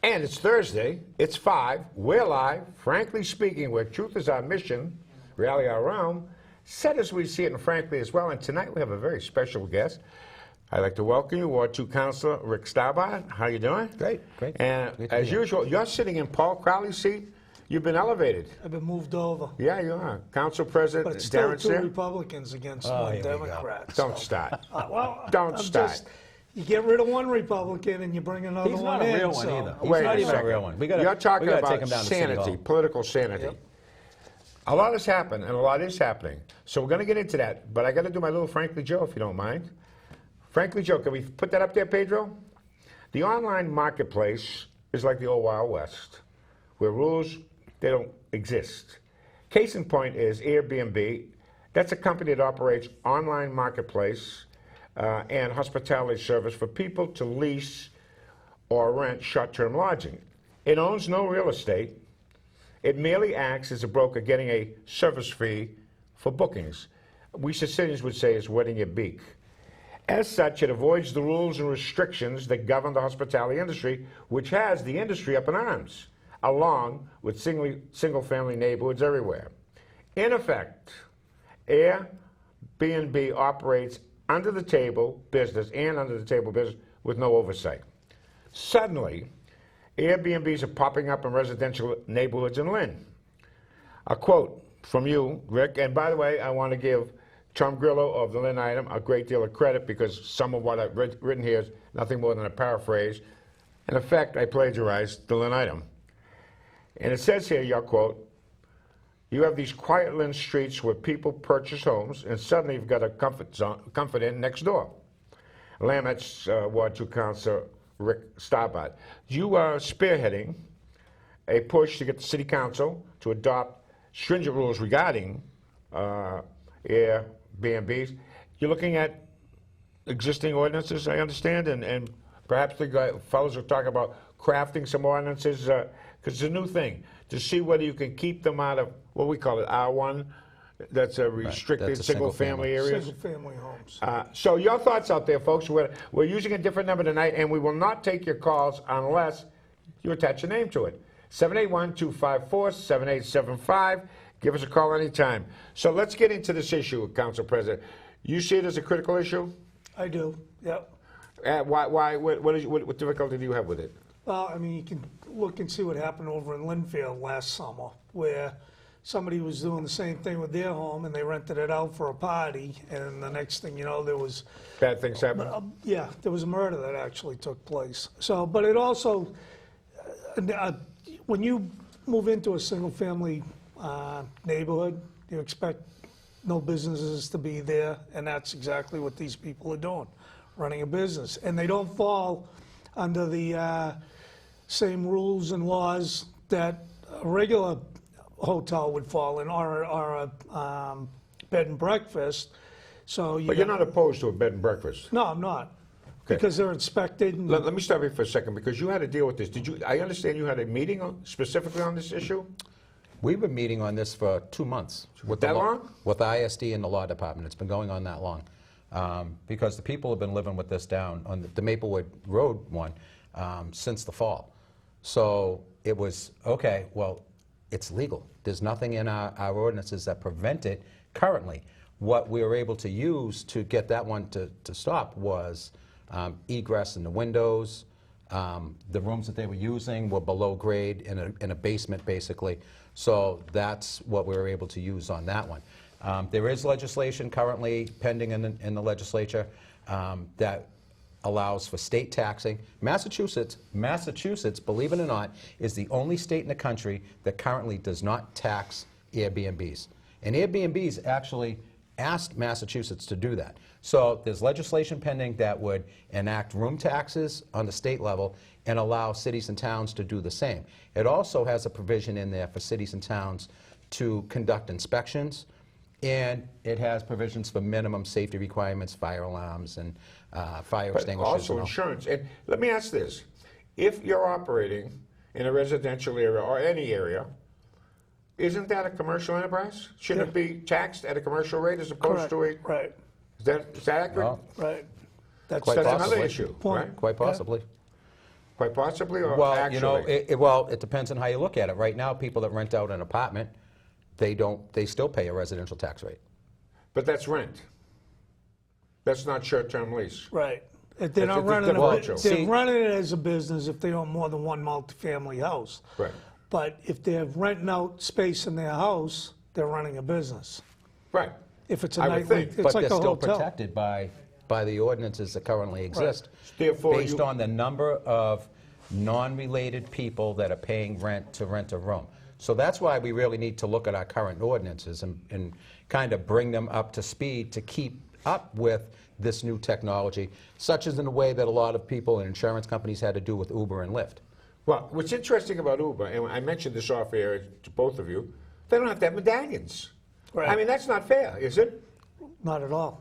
And it's Thursday, it's 5, we're live, frankly speaking, where truth is our mission, reality our realm, said as we see it and frankly as well. And tonight we have a very special guest. I'd like to welcome you, Ward 2 Councilor Rick Staubach. How you doing? Great. And as usual, you're sitting in Paul Crowley's seat. You've been elevated. I've been moved over. Yeah, you are. Council President But it's still Darren two Sear. Republicans against one Democrat. Don't start. Well, Don't I'm start. just- you get rid of one Republican and you bring another He's one not in. a real one so- either. He's Wait not a even a second. real one. You're talking take about him down to City sanity, Hall. political sanity. Yep. A lot has happened, and a lot is happening. So we're going to get into that. But I got to do my little Frankly Joe, if you don't mind. Frankly Joe, can we put that up there, Pedro? The online marketplace is like the old Wild West, where rules, they don't exist. Case in point is Airbnb. That's a company that operates online marketplace and hospitality service for people to lease or rent short-term lodging. It owns no real estate. It merely acts as a broker getting a service fee for bookings. We Sicilians would say it's wetting your beak. As such, it avoids the rules and restrictions that govern the hospitality industry, which has the industry up in arms, along with single-family neighborhoods everywhere. In effect, Airbnb operates under-the-table business with no oversight. Suddenly, Airbnbs are popping up in residential neighborhoods in Lynn. A quote from you, Rick, and by the way, I want to give Tom Grillo of the Lynn item a great deal of credit because some of what I've written here is nothing more than a paraphrase. In effect, I plagiarized the Lynn item. And it says here, your quote, you have these quiet Lynn streets where people purchase homes and suddenly you've got a comfort inn next door. Lamb, that's Ward 2 Councilor Rick Staubach. You are spearheading a push to get the City Council to adopt stringent rules regarding Airbnbs. You're looking at existing ordinances, I understand, and perhaps the fellows are talking about crafting some ordinances, because it's a new thing, to see whether you can keep them out of what we call it R1, that's a restricted That's a single-family areas. Single-family homes. So your thoughts out there, folks. We're using a different number tonight, and we will not take your calls unless you attach a name to it. 781-254-7875. Give us a call anytime. So let's get into this issue, Council President. You see it as a critical issue? I do, yep. What difficulty do you have with it? Well, I mean, you can look and see what happened over in Linfield last summer, where somebody was doing the same thing with their home, and they rented it out for a party, and the next thing you know, there was... Bad things happen? Yeah, there was a murder that actually took place. So, but it also, when you move into a single-family neighborhood, you expect no businesses to be there, and that's exactly what these people are doing, running a business. And they don't fall under the same rules and laws that a regular hotel would fall in, or a bed and breakfast. So But you're not opposed to a bed and breakfast? No, I'm not. Okay. Because they're inspected. And Let me stop you for a second, because you had to deal with this. I understand you had a meeting specifically on this issue? We've been meeting on this for 2 months. With That long? With ISD and the law department. It's been going on that long. Because the people have been living with this down on the Maplewood Road one since the fall. So it was, okay, well, it's legal. There's nothing in our ordinances that prevent it currently. What we were able to use to get that one to stop was egress in the windows. The rooms that they were using were below grade in a basement, basically. So that's what we were able to use on that one. There is legislation currently pending in the legislature that allows for state taxing. Massachusetts, believe it or not, is the only state in the country that currently does not tax Airbnbs. And Airbnbs actually asked Massachusetts to do that. So there's legislation pending that would enact room taxes on the state level and allow cities and towns to do the same. It also has a provision in there for cities and towns to conduct inspections, and it has provisions for minimum safety requirements, fire alarms, and fire extinguishers. Also insurance. And let me ask this. If you're operating in a residential area or any area, isn't that a commercial enterprise? Shouldn't it be taxed at a commercial rate as opposed to a... Right. Is that accurate? Well, Right. That's Quite That's possibly. another issue, Point. right? quite possibly. Quite possibly, or Well, actually? you know, well, it depends on how you look at it. Right now, people that rent out an apartment, they still pay a residential tax rate. But that's rent. That's not short-term lease. Right. If they're not It's running differential. they're See- running it as a business if they own more than one multifamily house. Right. But if they're renting out space in their house, they're running a business. Right. If it's a I would nightly, think. it's But like they're a still hotel. protected by the ordinances that currently exist. Therefore, Based you- on the number of non-related people that are paying rent to rent a room. So that's why we really need to look at our current ordinances and kind of bring them up to speed to keep up with this new technology, such as in the way that a lot of people and insurance companies had to do with Uber and Lyft. Well, what's interesting about Uber, and I mentioned this off air to both of you, they don't have to have medallions. Right. I mean, that's not fair, is it? Not at all.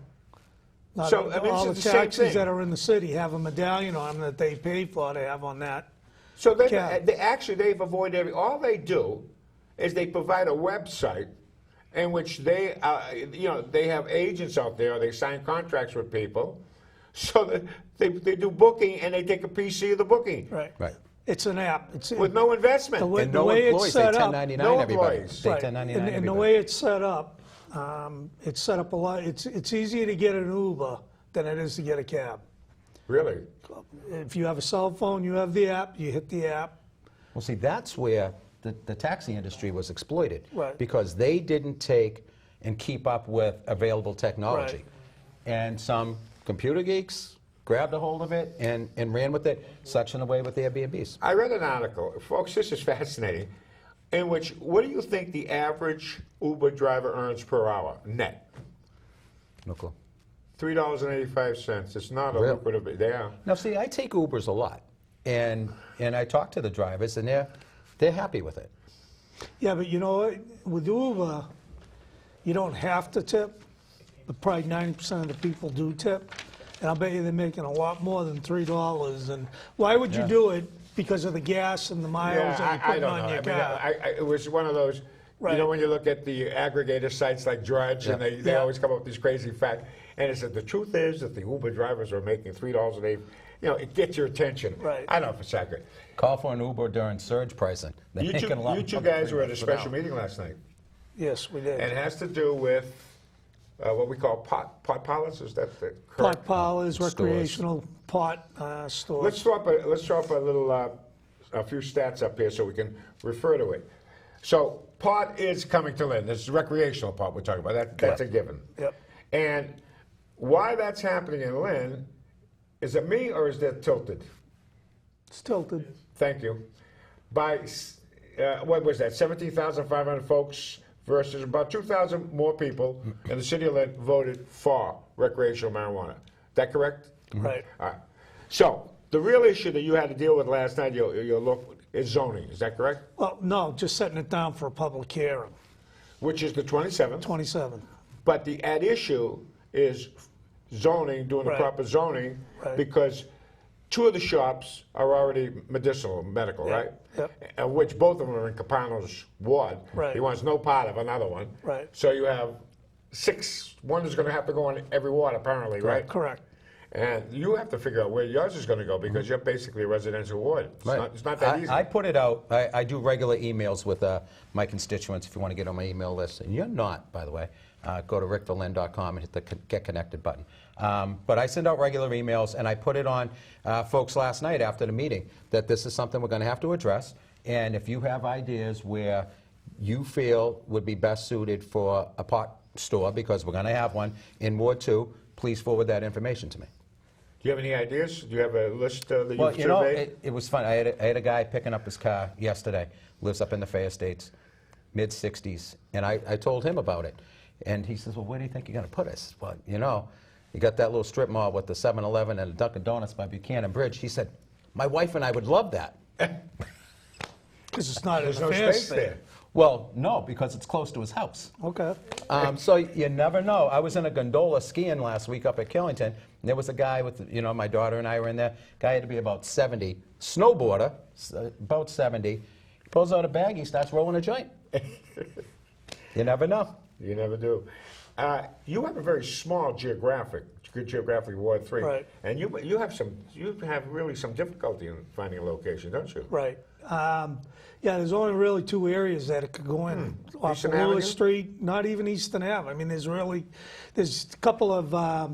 Not So, at I mean, all. it's The the same taxis thing. that are in the city have a medallion on them that they pay for, they have on that. So Yeah. they've avoided all they do is they provide a website in which they, they have agents out there, they sign contracts with people, so that they do booking and they take a PC of the booking Right. Right. It's an app. with no investment. The way- And no way it's employees, they set up- 1099 No everybody. employees. They Right. 1099 And the everybody. way it's set up a lot, it's easier to get an Uber than it is to get a cab. Really? If you have a cell phone, you have the app, you hit the app. Well, see, that's where the taxi industry was exploited. Right. Because they didn't take and keep up with available technology. Right. And some computer geeks grabbed a hold of it and ran with it, such in a way with Airbnbs. I read an article, folks, this is fascinating, in which, what do you think the average Uber driver earns per hour, net? No clue. $3.85. It's not a Really? lucrative, they are. Now, see, I take Ubers a lot. And I talk to the drivers, and they're happy with it. Yeah, but you know what? With Uber, you don't have to tip, but probably 90% of the people do tip. And I'll bet you they're making a lot more than $3. And why would you Yeah. do it? Because of the gas and the miles that you're I putting don't on know. your I mean, car. it was one of those, you know, Right. when you look at the aggregator sites like Drudge, and they Yeah. always come up with these crazy facts. And it said, the truth is that the Uber drivers are making $3 a day. You know, it gets your attention. Right. I don't know if it's accurate. Call for an Uber during surge pricing. They're You making a lot two of money guys were at a per special hour. meeting last night. Yes, we did. And it has to do with what we call pot parlors. Is that the correct? Pot parlors, Stores. recreational pot stores. Let's throw up a few stats up here so we can refer to it. So pot is coming to Lynn. This is recreational pot we're talking about. That's a given. Yep. And why that's happening in Lynn, is it me or is that tilted? It's tilted. Thank you. By, what was that, 17,500 folks versus about 2,000 more people in the city of Lynn voted for recreational marijuana. Is that correct? Right. All right. So the real issue that you had to deal with last night, your look, is zoning. Is that correct? Well, no, just setting it down for a public hearing, Which is the 27th. 27. But the at issue is zoning, doing the Right. proper zoning, Right. because two of the shops are already medicinal, medical, Yep. right? Yep. Which both of them are in Capano's ward. Right. He wants no part of another one. Right. So you have 6. One is going to have to go in every ward, apparently, right? Correct. And you have to figure out where yours is going to go, because you're basically a residential ward. It's not that easy. I put it out. I do regular emails with my constituents if you want to get on my email list. And you're not, by the way. Go to rickverlin.com and hit the Get Connected button. But I send out regular emails, and I put it on folks last night after the meeting that this is something we're going to have to address. And if you have ideas where you feel would be best suited for a pot store, because we're going to have one in Ward 2, please forward that information to me. Do you have any ideas? Do you have a list that you've Well, you know, surveyed? it was fun. I had a guy picking up his car yesterday, lives up in the Fay Estates, mid-60s, and I told him about it. And he says, well, where do you think you're going to put us? Well, you know, you got that little strip mall with the 7-Eleven and a Dunkin' Donuts by Buchanan Bridge. He said, my wife and I would love that. Because it's not There's in no the fair space state. there. Well, no, because it's close to his house. Okay. So you never know. I was in a gondola skiing last week up at Killington, and there was a guy with, you know, my daughter and I were in there. Guy had to be about 70, snowboarder, about 70. He pulls out a bag, he starts rolling a joint. You never know. You never do. You have a very small geographic Ward 3. Right. And you have really some difficulty in finding a location, don't you? Right. Yeah, there's only really two areas that it could go in. Off Eastern of Lewis Avenue? Street, not even Eastern Ave. I mean, there's a couple of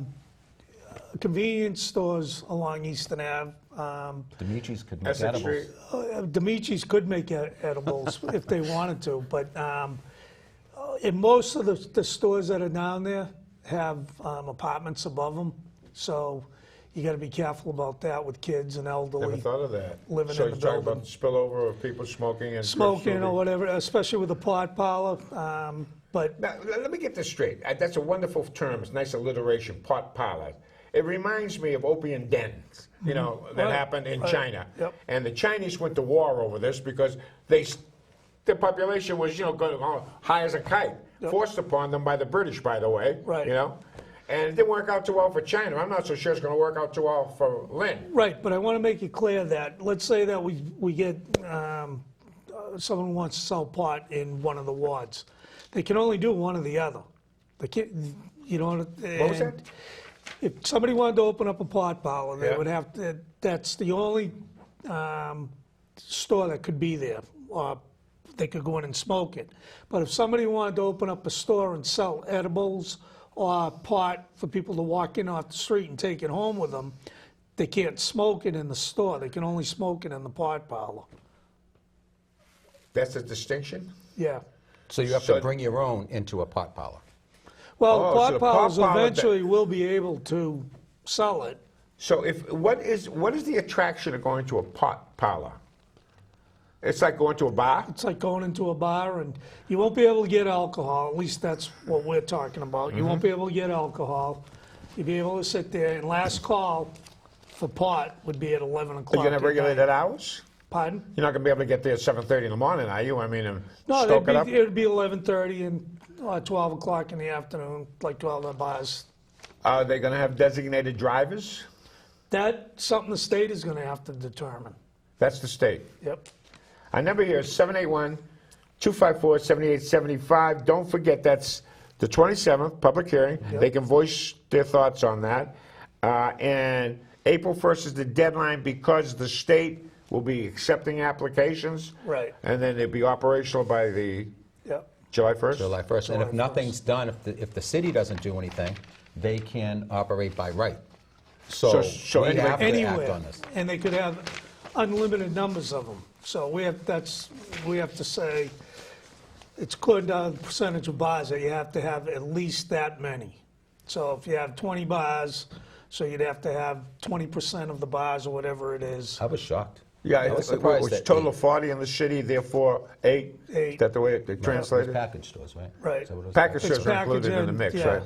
convenience stores along Eastern Ave. Dimitri's could make Essex edibles. Street. Dimitri's could make edibles if they wanted to, but in most of the stores that are down there have apartments above them, so you got to be careful about that with kids and Never elderly thought of that. living so in the you're talking building. about the spillover of people smoking and Smoking or whatever, especially with the pot parlor. But Now, let me get this straight. That's a wonderful term. It's nice alliteration, pot parlor. It reminds me of opium dens, that Right, happened in right. China. Yep. And the Chinese went to war over this because the population was, going high as a kite, forced upon them by the British, by the way. Right. And it didn't work out too well for China. I'm not so sure it's going to work out too well for Lynn. right, but I want to make it clear that let's say that we get someone who wants to sell pot in one of the wards, they can only do one or the other. They can't, What was that? If somebody wanted to open up a pot parlor, they Yeah. would have to. That's the only store that could be there, or they could go in and smoke it. But if somebody wanted to open up a store and sell edibles or pot for people to walk in off the street and take it home with them, they can't smoke it in the store. They can only smoke it in the pot parlor. That's a distinction? Yeah. So you have So- to bring your own into a pot parlor. Well, Oh, so pot the parlors pot parlor- eventually will be able to sell it. So what is the attraction of going to a pot parlor? It's like going to a bar? It's like going into a bar, and you won't be able to get alcohol. At least that's what we're talking about. You won't be able to get alcohol. You'll be able to sit there, and last call for pot would be at 11 Are o'clock. you going to have at regulated night. hours? Pardon? You're not going to be able to get there at 7:30 in the morning, are you? I mean, and No, stoke it up? it would be 11:30 and 12 o'clock in the afternoon, like 12 of the bars. Are they going to have designated drivers? That's something the state is going to have to determine. That's the state. Yep. Our number here is 781-254-7875. Don't forget, that's the 27th, public hearing. They can voice their thoughts on that. And April 1st is the deadline because the state will be accepting applications. Right. And then it'll be operational by the Yep. July 1st? July 1st. And if July 1st. nothing's done, if the city doesn't do anything, they can operate by right. So So we anyway- have to act Anywhere, on this. and they could have unlimited numbers of them. So we have to say it's according to the percentage of bars that you have to have at least that many. So if you have 20 bars, so you'd have to have 20% of the bars or whatever it is. I was shocked. Yeah, I was it's surprised that total of 40 in the city, therefore 8. Eight. Is that the way they It's translate it? package stores, right? Right. Is that what it was? Package It's stores are included in the packaged mix, in, right?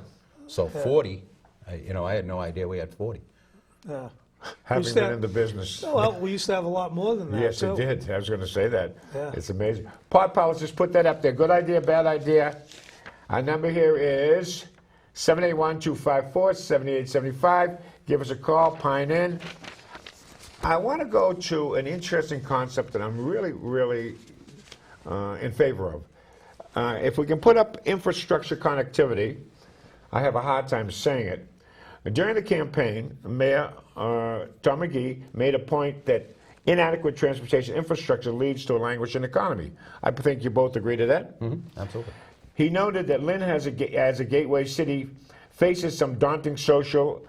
So 40, I had no idea we had 40. Yeah. Having used to been have- in the business. Well, we used to have a lot more than that, Yes, too. it did. I was going to say that. Yeah. It's amazing. Pot policies, just put that up there. Good idea, bad idea. Our number here is 781-254-7875. Give us a call, Pine Inn. I want to go to an interesting concept that I'm really, really in favor of. If we can put up infrastructure connectivity, I have a hard time saying it. During the campaign, Mayor Tom McGee made a point that inadequate transportation infrastructure leads to a languishing economy. I think you both agree to that? Absolutely. He noted that Lynn, as a gateway city, faces some daunting social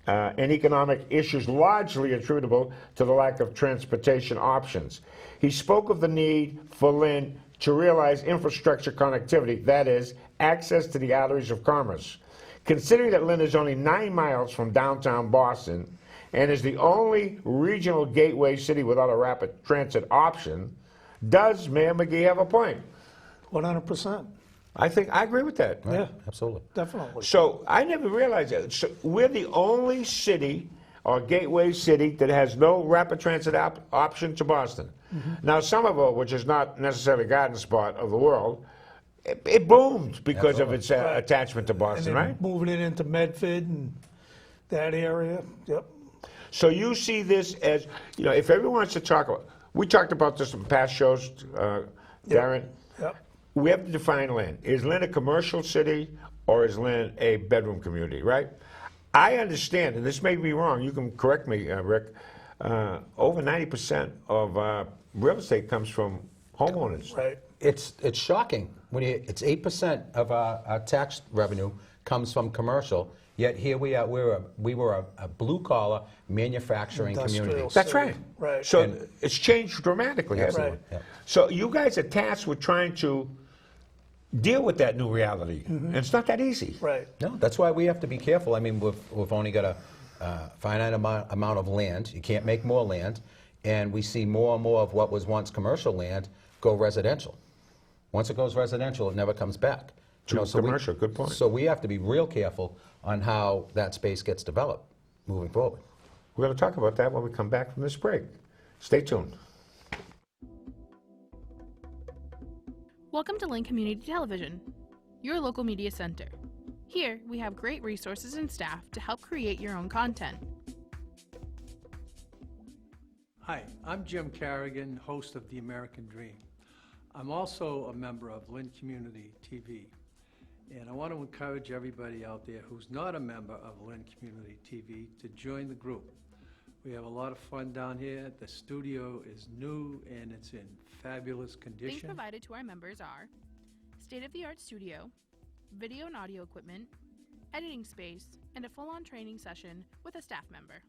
and economic issues largely attributable to the lack of transportation options. He spoke of the need for Lynn to realize infrastructure connectivity, that is, access to the arteries of commerce. Considering that Lynn is only 9 miles from downtown Boston and is the only regional gateway city without a rapid transit option, does Mayor McGee have a point? 100%. I agree with that. Yeah, Absolutely. definitely. So I never realized that. So we're the only city or gateway city that has no rapid transit option to Boston. Now, Somerville, which is not necessarily a garden spot of the world, it boomed because of its attachment to And Boston, then right? moving it into Medford and that area. Yep. So you see this as, if everyone wants to talk about, we talked about this in past shows, Darren. Yep. We have to define Lynn. Is Lynn a commercial city or is Lynn a bedroom community, right? I understand, and this may be wrong, you can correct me, Rick, over 90% of real estate comes from homeowners. Right. It's shocking when it's 8% of our tax revenue comes from commercial. Yet here we are. We were a blue collar manufacturing community. Industrial. That's right. Right. So it's changed dramatically. Absolutely. Right. Yep. So you guys are tasked with trying to deal with that new reality, and it's not that easy. Right. No, that's why we have to be careful. I mean, we've only got a finite amount of land. You can't make more land, and we see more and more of what was once commercial land go residential. Once it goes residential, it never comes back. To commercial, good point. So we have to be real careful on how that space gets developed moving forward. We're going to talk about that when we come back from this break. Stay tuned. Welcome to Lynn Community Television, your local media center. Here, we have great resources and staff to help create your own content. Hi, I'm Jim Carrigan, host of The American Dream. I'm also a member of Lynn Community TV, and I want to encourage everybody out there who's not a member of Lynn Community TV to join the group. We have a lot of fun down here. The studio is new and it's in fabulous Things condition. provided to our members are state-of-the-art studio, video and audio equipment, editing space, and a full-on training session with a staff member.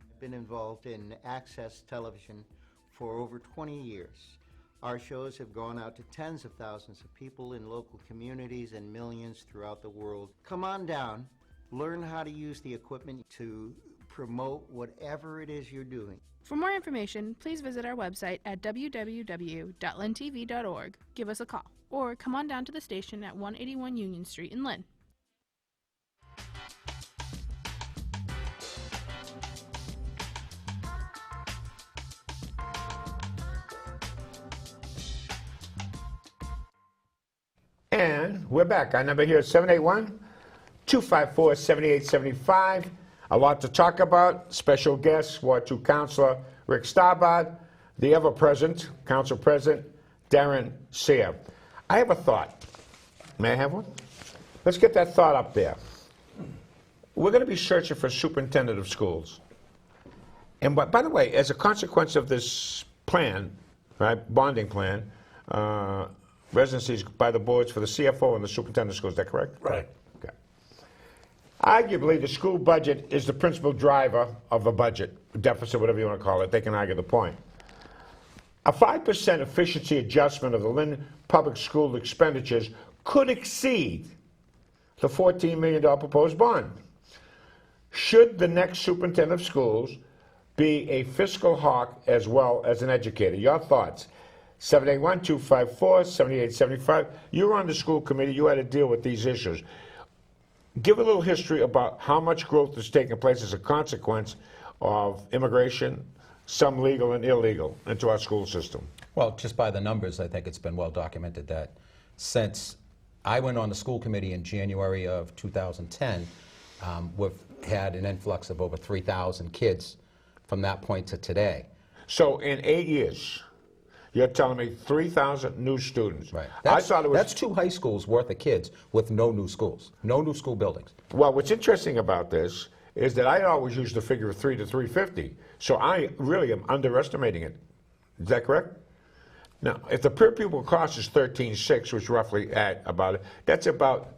I've been involved in access television for over 20 years. Our shows have gone out to tens of thousands of people in local communities and millions throughout the world. Come on down, learn how to use the equipment to promote whatever it is you're doing. For more information, please visit our website at www.lyntv.org, give us a call, or come on down to the station at 181 Union Street in Lynn. And we're back. Our number here is 781-254-7875. A lot to talk about. Special guest, Ward 2 Councilor Rick Starbard, the ever-present Council President Darren Sear. I have a thought. May I have one? Let's get that thought up there. We're going to be searching for superintendent of schools. And by the way, as a consequence of this plan, right, bonding plan, residencies by the boards for the CFO and the superintendent of schools, is that correct? Right. Okay. Arguably, the school budget is the principal driver of the budget, deficit, whatever you want to call it. They can argue the point. A 5% efficiency adjustment of the Lynn Public School expenditures could exceed the $14 million proposed bond. Should the next superintendent of schools be a fiscal hawk as well as an educator? Your thoughts? 781-254-7875. You were on the school committee. You had to deal with these issues. Give a little history about how much growth is taking place as a consequence of immigration, some legal and illegal, into our school system. Well, just by the numbers, I think it's been well documented that since I went on the school committee in January of 2010, we've had an influx of over 3,000 kids from that point to today. So in 8 years, you're telling me 3,000 new students. Right. I thought it was. That's 2 high schools worth of kids with no new schools, no new school buildings. Well, what's interesting about this is that I always use the figure of 3 to 350. So I really am underestimating it. Is that correct? Now, if the per pupil cost is 13.6, which roughly at about it, that's about,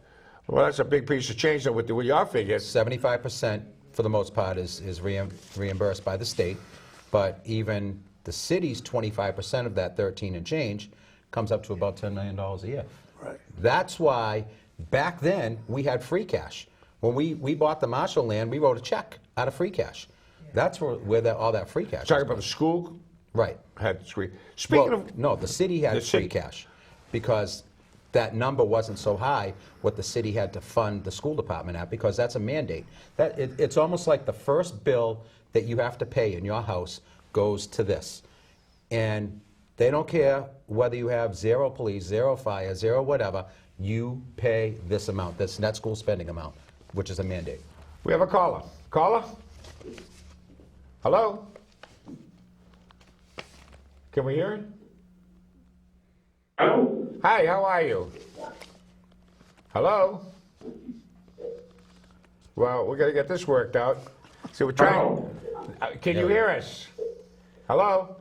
well, that's a big piece of change with your figures. 75% for the most part is reimbursed by the state, but even the city's 25% of that 13 and change comes up to about $10 million a year. Right. That's why back then we had free cash. When we bought the Marshall land, we wrote a check out of free cash. That's where all that free cash. Talking about the school Right. had free. Speaking Well, of, no, the city had The free city- cash because that number wasn't so high what the city had to fund the school department at, because that's a mandate. It's almost like the first bill that you have to pay in your house goes to this. And they don't care whether you have 0 police, 0 fire, 0 whatever, you pay this amount, this net school spending amount, which is a mandate. we have a caller. Caller? Hello? Can we hear it? Hello? Hi, how are you? Hello? Well, we got to get this worked out. So we're trying. Hello? Can you hear us? Hello?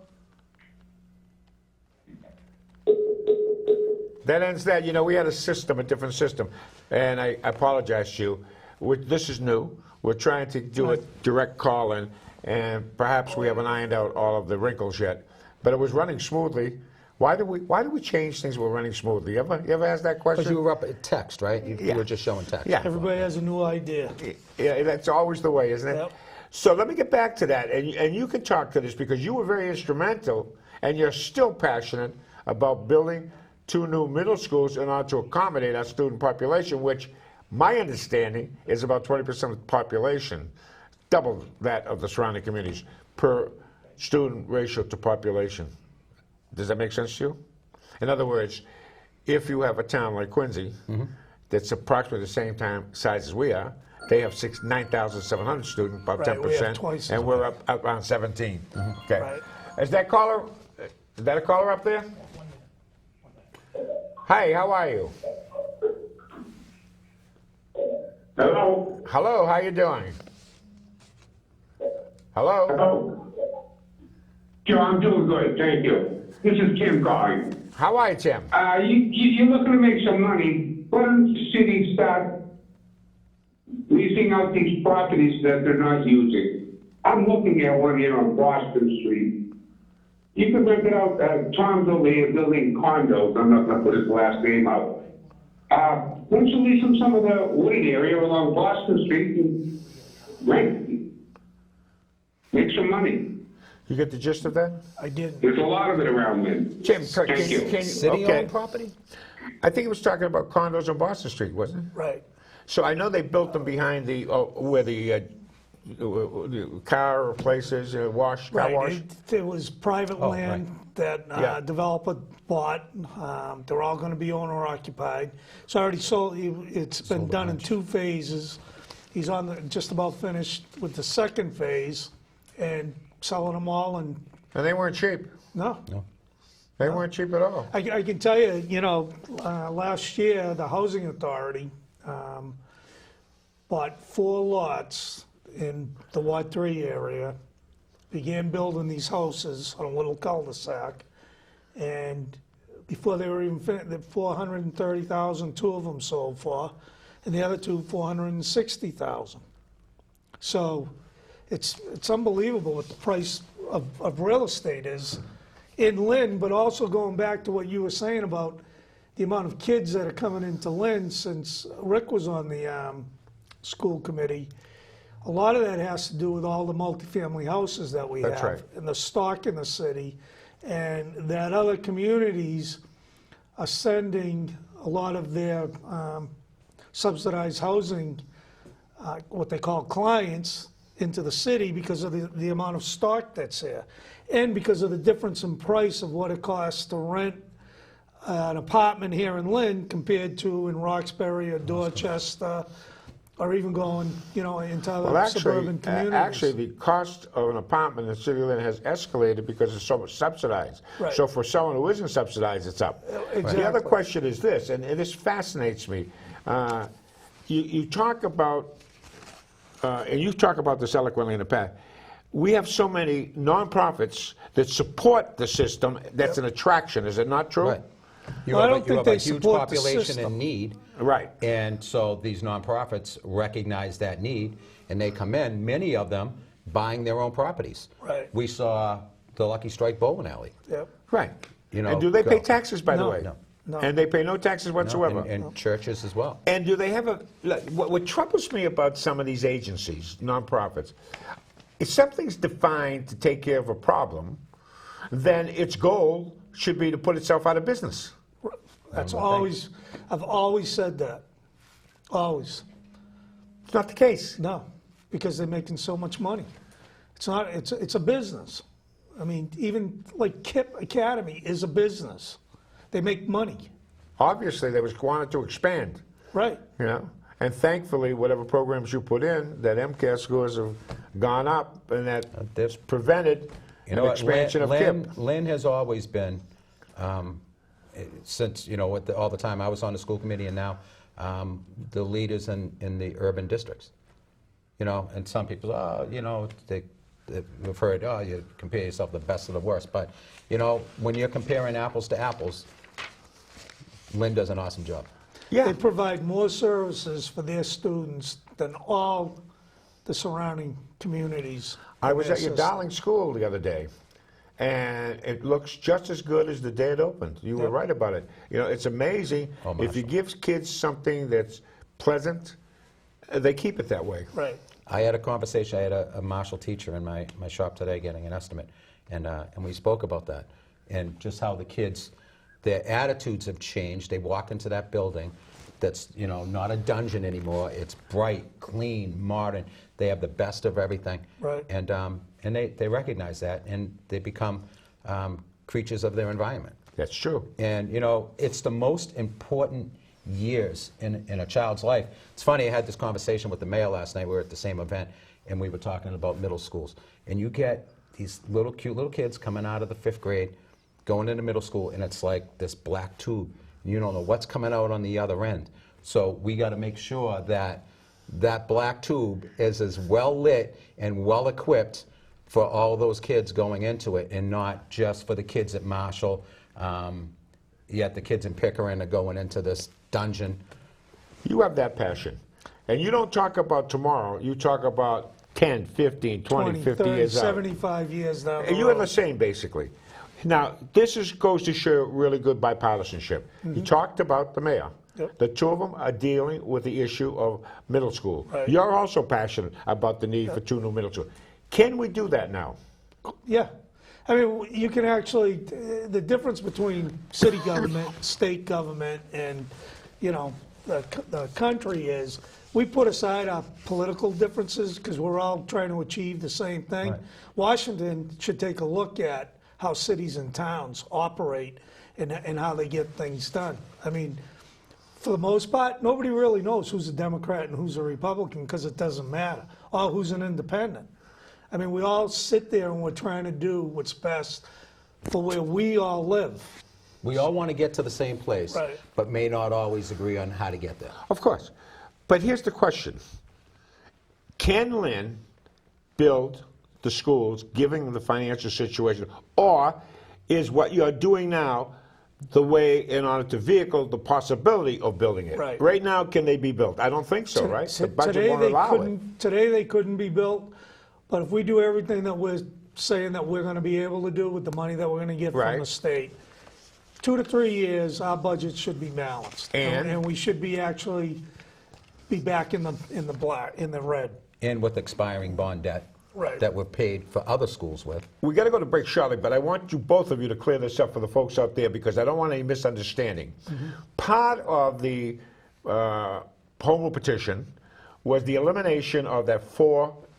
That ends that. You know, we had a system, a different system, and I apologize to you. This is new. We're trying to do a direct call-in, and perhaps we haven't ironed out all of the wrinkles yet. But it was running smoothly. Why do we change things? We're running smoothly. You ever ask that question? Because you were up at text, right? You were just showing text. Yeah. Everybody has a new idea. Yeah, that's always the way, isn't it? Yep. So let me get back to that, and you can talk to this because you were very instrumental, and you're still passionate about building 2 new middle schools in order to accommodate our student population, which my understanding is about 20% of the population, double that of the surrounding communities per student ratio to population. Does that make sense to you? In other words, if you have a town like Quincy that's approximately the same size as we are, they have 9,700 students, about Right, we have 10%, twice as and we're up around 17. Okay. Right. Is that a caller up there? Hi, how are you? Hello? Hello, how you doing? Hello? Hello? Joe, I'm doing good, thank you. This is Tim calling. How are you, Tim? You're looking to make some money. Why don't the city start leasing out these properties that they're not using? I'm looking at one here on Boston Street. You can rent it out, Tom's over here building condos, I'm not gonna put his last name out. Why don't you lease him some of the wooded area along Boston Street and rent? Make some money. You get the gist of that? I did. There's a lot of it around, Lynn. Jim, Thank you. City-owned property? I think he was talking about condos on Boston Street, wasn't it? Right. So I know they built them behind where the car places, car wash. It was private land that Yeah. developer bought. They're all going to be owner occupied. It's already sold. It's been done in 2 phases. He's just about finished with the second phase and selling them all. And And they weren't cheap. no. They weren't cheap at all. I can tell you, last year, the Housing Authority bought 4 lots in the Ward 3 area, began building these houses on a little cul-de-sac, and before they were even finished, the 430,000, 2 of them sold for, and the other 2, 460,000. So it's unbelievable what the price of real estate is in Lynn, but also going back to what you were saying about the amount of kids that are coming into Lynn since Rick was on the school committee. A lot of that has to do with all the multifamily houses that we That's have right. and the stock in the city, and that other communities are sending a lot of their subsidized housing, what they call clients, into the city because of the amount of stock that's there, and because of the difference in price of what it costs to rent an apartment here in Lynn compared to in Roxbury or Dorchester, or even going, into other Well, suburban communities. actually, the cost of an apartment in the city of Lynn has escalated because it's so much subsidized. Right. So for someone who isn't subsidized, it's up. Exactly. The other question is this, and this fascinates me. You talk about, and you talk about this eloquently in the past, we have so many nonprofits that support the system that's an attraction. Is it not true? Right. You Well, I have, don't you think have they a huge support the population system. in need. Right. And so these nonprofits recognize that need, and they come in, many of them buying their own properties. Right. We saw the Lucky Strike Bowling Alley. Yep. Right. You know, and do they pay go. taxes, by the No. way? No. And they pay no taxes whatsoever. And churches as well. And do they have what troubles me about some of these agencies, nonprofits, if something's defined to take care of a problem, then its goal should be to put itself out of business. That's always, I've always said that. Always. It's not the case. No, because they're making so much money. It's not, it's a business. I mean, even like KIP Academy is a business. They make money. Obviously, they wanted to expand, Right. And thankfully, whatever programs you put in, that MCAS scores have gone up, and that's prevented You know an what, expansion of KIP. Lynn has always been, since, with all the time I was on the school committee and now, the leaders in the urban districts. You know, and some people, you know, they've heard, you compare yourself to the best of the worst. But, you know, when you're comparing apples to apples, Lynn does an awesome job. Yeah. They provide more services for their students than all the surrounding communities. I in was their at your system. darling school the other day, and it looks just as good as the day it opened. You were Yep. right about it. You know, it's amazing. Oh, If you Marshall. give kids something that's pleasant, they keep it that way. Right. I had a conversation, I had a Marshall teacher in my shop today getting an estimate, and we spoke about that, and just how the kids, their attitudes have changed. They walk into that building that's, you know, not a dungeon anymore. It's bright, clean, modern. They have the best of everything. Right. And they recognize that, and they become creatures of their environment. That's true. And, you know, it's the most important years in a child's life. It's funny, I had this conversation with the mayor last night. We were at the same event, and we were talking about middle schools. And you get these little, cute little kids coming out of the 5th grade, going into middle school, and it's like this black tube. You don't know what's coming out on the other end. So we got to make sure that that black tube is as well lit and well equipped for all those kids going into it, and not just for the kids at Marshall. Yet the kids in Pickering are going into this dungeon. You have that passion. And you don't talk about tomorrow. You talk about 10, 15, 20, 50 30, years out. 75 years down the And you are the road. same, basically. Now, this goes to show really good bipartisanship. You talked about the mayor. Yep. The two of them are dealing with the issue of middle school. Right. You're also passionate about the need for 2 new middle schools. Can we do that now? Yeah. I mean, you can actually, the difference between city government, state government, and, you know, the country is, we put aside our political differences because we're all trying to achieve the same thing. Right. Washington should take a look at how cities and towns operate and how they get things done. I mean, for the most part, nobody really knows who's a Democrat and who's a Republican because it doesn't matter, or who's an independent. I mean, we all sit there and we're trying to do what's best for where we all live. We all want to get to the same place, Right. but may not always agree on how to get there. Of course. But here's the question. Can Lynn build the schools given the financial situation, or is what you're doing now the way in order to vehicle the possibility of building it? Right. Now, can they be built? I don't think so, right? The budget Today won't they allow it. couldn't. Today they couldn't be built, but if we do everything that we're saying that we're going to be able to do with the money that we're going to get Right. from the state, 2 to 3 years, our budget should be balanced, And? we should be actually be back in the black, in the red. And with expiring bond debt Right. that we're paid for other schools with. We got to go to break shortly, but I want you, both of you, to clear this up for the folks out there because I don't want any misunderstanding. Part of the home rule petition was the elimination of that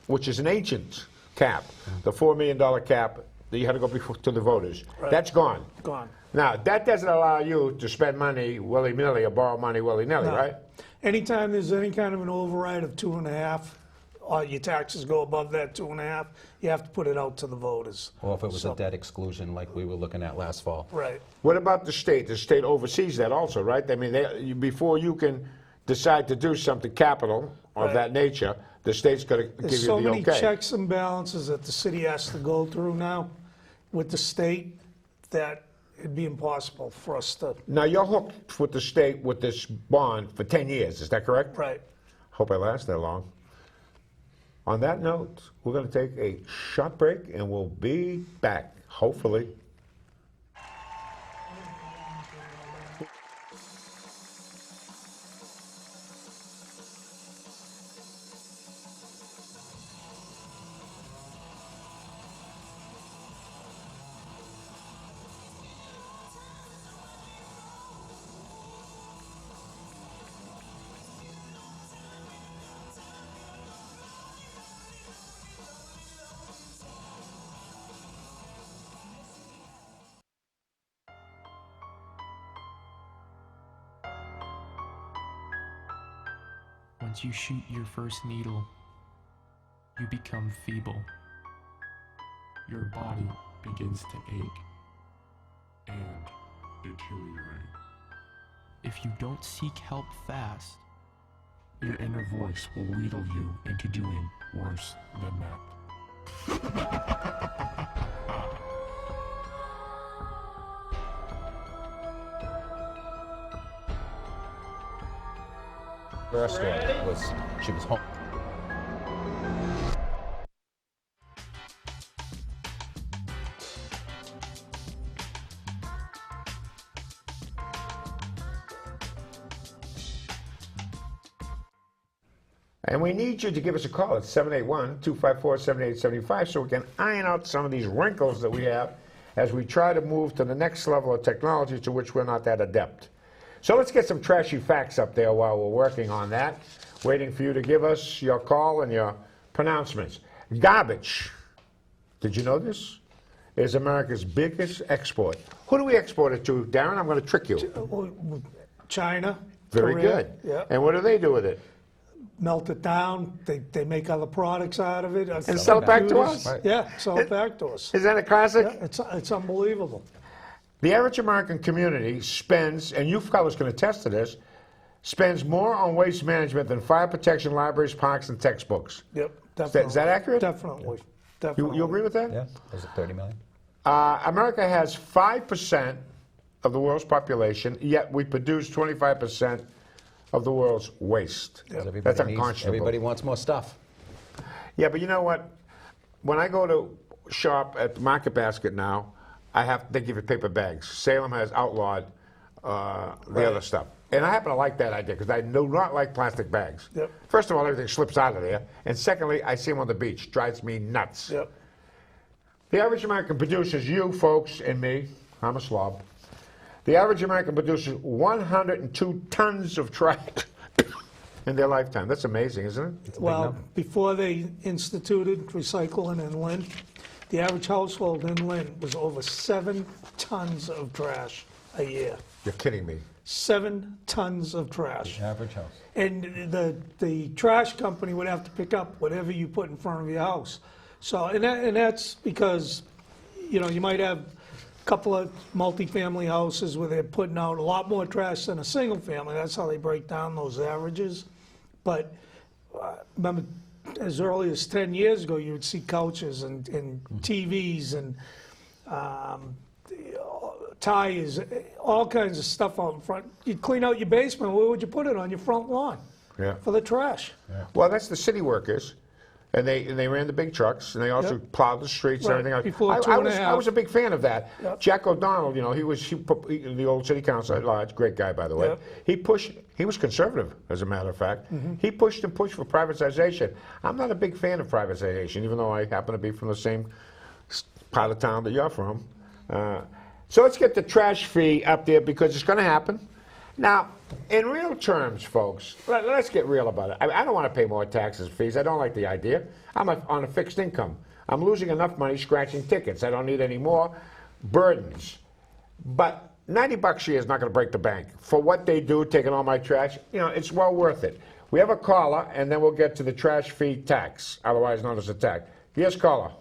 which is an ancient cap, the $4 million cap that you had to go before to the voters. Right. That's gone. Gone. Now, that doesn't allow you to spend money willy-nilly or borrow money willy-nilly, No. right? Anytime there's any kind of an override of 2.5, or your taxes go above that 2.5, you have to put it out to the voters. Or if it was So- a debt exclusion like we were looking at last fall. Right. What about the state? The state oversees that also, right? I mean, before you can decide to do something capital of Right. that nature, the state's got to give There's you so the many okay. checks and balances that the city has to go through now with the state that it'd be impossible for us to. Now, you're hooked with the state with this bond for 10 years, is that correct? Right. Hope I last that long. On that note, we're going to take a short break and we'll be back, hopefully. Once you shoot your first needle, you become feeble. Your body begins to ache and deteriorate. if you don't seek help fast, your inner voice will wheedle you into doing worse than that. First story was she was home. And we need you to give us a call at 781-254-7875 so we can iron out some of these wrinkles that we have as we try to move to the next level of technology to which we're not that adept. So let's get some trashy facts up there while we're working on that, waiting for you to give us your call and your pronouncements. Garbage, did you know this, is America's biggest export. Who do we export it to, Darren? I'm going to trick you. China. Very Korea, good. Yeah. And what do they do with it? Melt it down. They make other products out of it. And sell it back to us? Right. Yeah, sell it back to us. Isn't that a classic? Yeah, it's unbelievable. The average American community spends, and you fellows can attest to this, spends more on waste management than fire protection, libraries, parks, and textbooks. Yep, definitely. Is that accurate? Definitely. Definitely. You agree with that? Yeah, was it 30 million? America has 5% of the world's population, yet we produce 25% of the world's waste. Because That's everybody unconscionable. everybody wants more stuff. Yeah, but you know what? When I go to shop at Market Basket now, they give you paper bags. Salem has outlawed the other stuff. And I happen to like that idea because I do not like plastic bags. Yep. First of all, everything slips out of there. And secondly, I see them on the beach. Drives me nuts. Yep. The average American produces, you folks and me, I'm a slob. The average American produces 102 tons of trash in their lifetime. That's amazing, isn't it? Well, before they instituted recycling in Lynn, the average household in Lynn was over 7 tons of trash a year. You're kidding me. 7 tons of trash. Average house. And the trash company would have to pick up whatever you put in front of your house. So, and that's because, you might have a couple of multifamily houses where they're putting out a lot more trash than a single family. That's how they break down those averages. But remember, as early as 10 years ago, you would see couches and TVs and tires, all kinds of stuff out in front. You'd clean out your basement. Where would you put it? On your front lawn. Yeah. For the trash. Yeah. Well, that's the city workers. And they ran the big trucks, and they also plowed the streets Right. and everything else. Before I 2.5. was a big fan of that. Yep. Jack O'Donnell, he was the old city council at large, great guy, by the way. Yep. He was conservative, as a matter of fact. He pushed and pushed for privatization. I'm not a big fan of privatization, even though I happen to be from the same part of town that you're from. So let's get the trash fee up there because it's going to happen. Now, in real terms, folks, let's get real about it. I don't want to pay more taxes and fees. I don't like the idea. I'm on a fixed income. I'm losing enough money scratching tickets. I don't need any more burdens. But $90 a year is not going to break the bank. For what they do, taking all my trash, it's well worth it. We have a caller, and then we'll get to the trash fee tax, otherwise known as a tax. Yes, caller.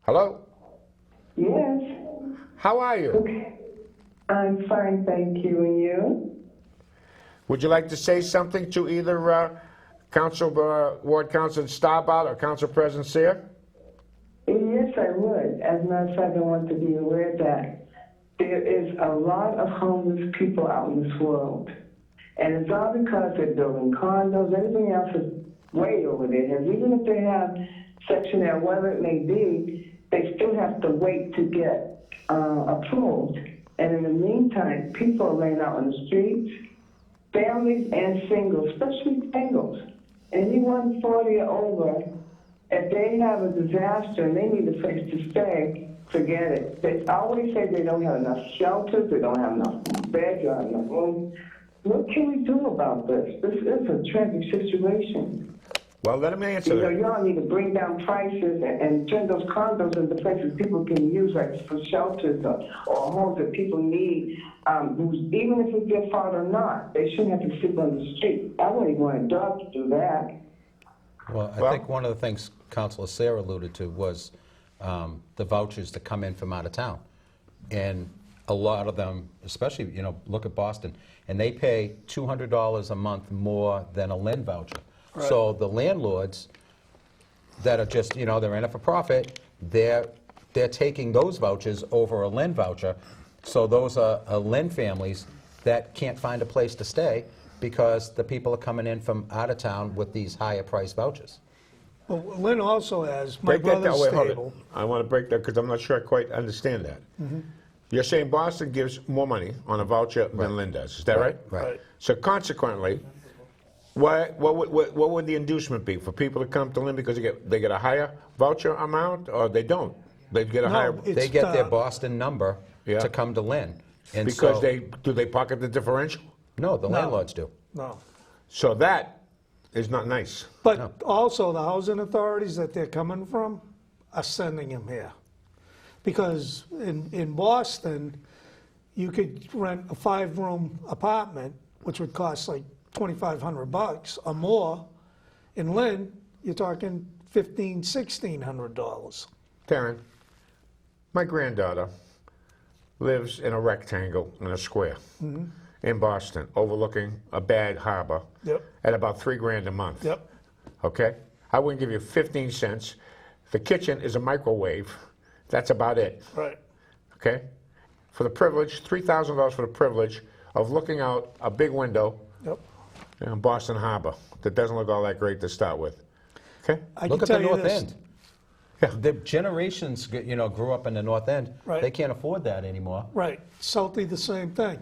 Hello? Yes. How are you? Okay. I'm fine, thank you. And you? Would you like to say something to either Ward Councilor Starbout or Council President Sear? Yes, I would. As a matter of fact, I want to be aware that there is a lot of homeless people out in this world. And it's all because they're building condos. Everything else is way over their heads. Even if they have Section 8, whatever it may be, they still have to wait to get approved. And in the meantime, people are laying out on the streets, families and singles, especially singles. Anyone 40 or over, if they have a disaster and they need a place to stay, forget it. They always say they don't have enough shelters, they don't have enough beds, they don't have enough rooms. What can we do about this? This is a tragic situation. Well, let me answer that. Y'all need to bring down prices and turn those condos into places people can use, like for shelters or homes that people need. Even if it's their fault or not, they shouldn't have to sleep on the street. I wouldn't even want a dog to do that. Well, I think one of the things Councilor Sarah alluded to was the vouchers that come in from out of town. And a lot of them, especially, you know, look at Boston, and they pay $200 a month more than a Lynn voucher. So the landlords that are just, you know, they're in it for profit, they're taking those vouchers over a Lynn voucher. So those are Lynn families that can't find a place to stay because the people are coming in from out of town with these higher price vouchers. Well, Lynn also has my Break that down. brother's Wait, hold it. stable. I want to break that because I'm not sure I quite understand that. You're saying Boston gives more money on a voucher than Lynn does. Is that right? Right. So consequently, what would the inducement be for people to come to Lynn because they get a higher voucher amount, or they don't? They get a higher It's, They get their Boston number Yeah. to come to Lynn. And because so, they pocket the differential? No, the landlords do. No. So that is not nice. But also, the housing authorities that they're coming from are sending them here. Because in Boston, you could rent a 5-room apartment, which would cost like $2,500 or more. In Lynn, you're talking $1,500, $1,600. Taryn, my granddaughter lives in a rectangle in a square in Boston, overlooking a bag harbor Yep. at about $3,000 a month. Yep. Okay? I wouldn't give you 15 cents. The kitchen is a microwave. That's about it. Right. Okay? For the privilege, $3,000 for the privilege of looking out a big window Yep. in Boston Harbor that doesn't look all that great to start with. Okay? I Look can at the tell you North this. End. Yeah. The generations, you know, grew up in the North End. Right. They can't afford that anymore. Right. Southie, the same thing.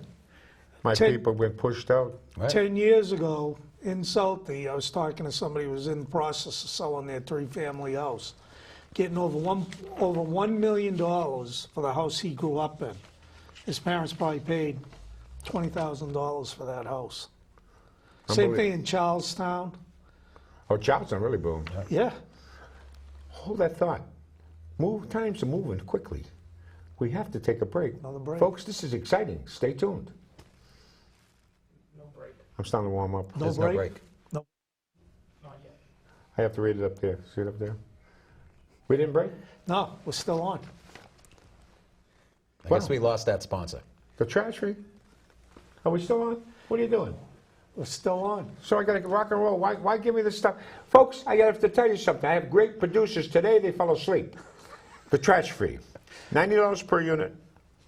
My 10 people were pushed out. Right. 10 years ago in Southie, I was talking to somebody who was in the process of selling their 3-family house, getting over $1 million for the house he grew up in. His parents probably paid $20,000 for that house. Same thing in Charlestown. Oh, Charleston really boomed. Yeah. Hold that thought. Times are moving quickly. We have to take a break. Another break. Folks, this is exciting. Stay tuned. No break. I'm starting to warm up. There's no break. No. I have to read it up there. See it up there? We didn't break? No, we're still on. I guess we lost that sponsor. The trash free? Are we still on? What are you doing? We're still on. So I got to rock and roll. Why give me this stuff? Folks, I have to tell you something. I have great producers. Today they fell asleep. The trash free. $90 per unit.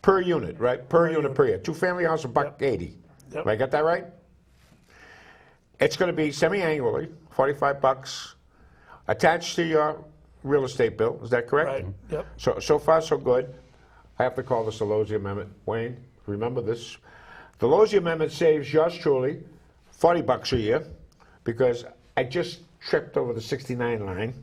Per unit, right? Per unit per year. 2-family house, $1.80. Yep. I got that right? It's going to be semi-annually, $45, attached to your real estate bill. Is that correct? Right. Yep. So far, so good. I have to call this a Losey Amendment. Wayne, remember this. The Losey Amendment saves yours truly $40 a year because I just tripped over the 69 line.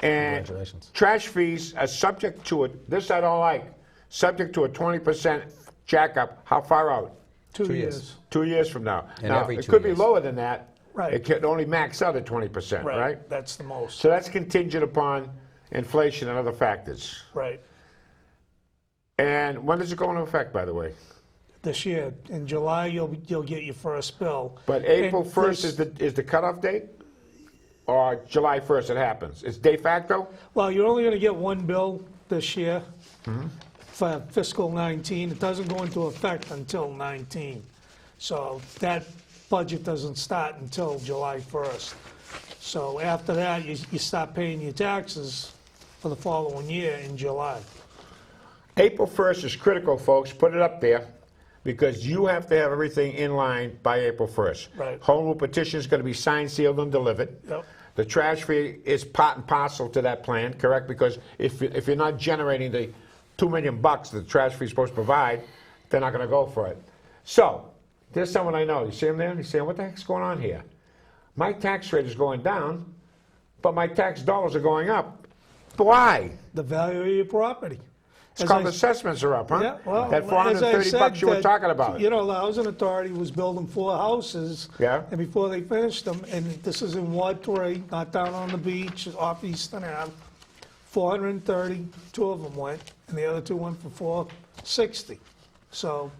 And Congratulations. trash fees are subject to it. This I don't like. Subject to a 20% jack-up. How far out? 2 2 years. years. 2 years from now. And Now, every it 2 could be years. lower than that. Right. It can only max out at 20%, right? That's the most. So that's contingent upon inflation and other factors. Right. And when does it go into effect, by the way? This year, in July, you'll get your first bill. But April And 1st this- is the cutoff date? Or July 1st it happens? It's de facto? Well, you're only going to get one bill this year Mm-hmm. for fiscal 19. It doesn't go into effect until 19. So that budget doesn't start until July 1st. So after that, you start paying your taxes for the following year in July. April 1st is critical, folks. Put it up there because you have to have everything in line by April 1st. Right. Home rule petition is going to be signed, sealed, and delivered. Yep. The trash fee is part and parcel to that plan, correct? Because if you're not generating the $2 million that the trash fee is supposed to provide, they're not going to go for it. So, there's someone I know. You see him there? He's saying, what the heck's going on here? My tax rate is going down, but my tax dollars are going up. Why? The value of your property. It's As called I- assessments are up, huh? Yeah, well, That as I $430 said, you were that, talking about. You know, the housing authority was building 4 houses. Yeah. And before they finished them, and this is in Ward 3, not down on the beach, off Eastern Ave, 430, 2 of them went, and the other 2 went for 460. So,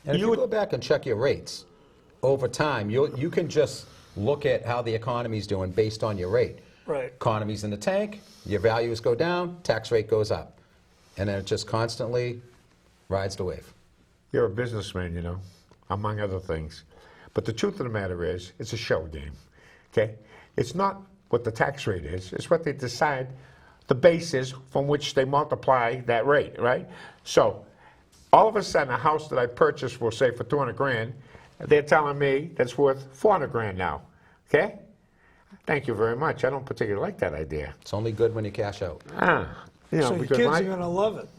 And if you go back and check your rates over time, you can just look at how the economy's doing based on your rate. right. Economy's in the tank, your values go down, tax rate goes up. And then it just constantly rides the wave. You're a businessman, you know, among other things. But the truth of the matter is, it's a shell game, okay? It's not what the tax rate is. It's what they decide the basis from which they multiply that rate, right? So all of a sudden, a house that I purchased for, say, for 200 grand, they're telling me that's worth 400 grand now, okay? Thank you very much. I don't particularly like that idea. It's only good when you cash out. You know, So your because kids are gonna love it.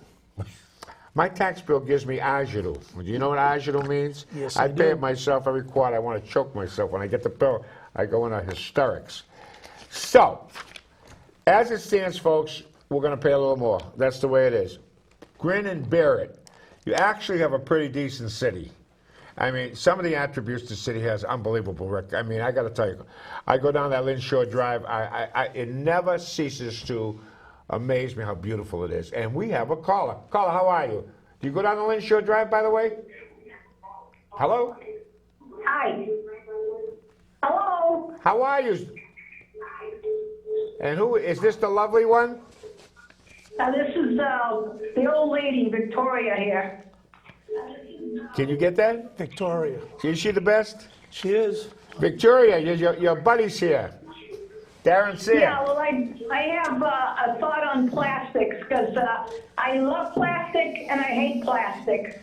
my tax bill gives me agito. Do you know what agito means? Yes, I I pay do. it myself every quarter. I want to choke myself. When I get the bill, I go into hysterics. So, as it stands, folks, we're going to pay a little more. That's the way it is. Grin and bear it. You actually have a pretty decent city. I mean, some of the attributes the city has, unbelievable, Rick. I mean, I got to tell you, I go down that Lynn Shore Drive. It never ceases to amaze me how beautiful it is. And we have a caller. Caller, how are you? Do you go down the Lynn Shore Drive, by the way? Hello? Hi. Hello. How are you? And who is this? The lovely one? This is the old lady, Victoria here. Can you get that? Victoria. Is she the best? She is. Victoria, your buddy's here. Darren Sear. Yeah, well, I have a thought on plastics because I love plastic and I hate plastic.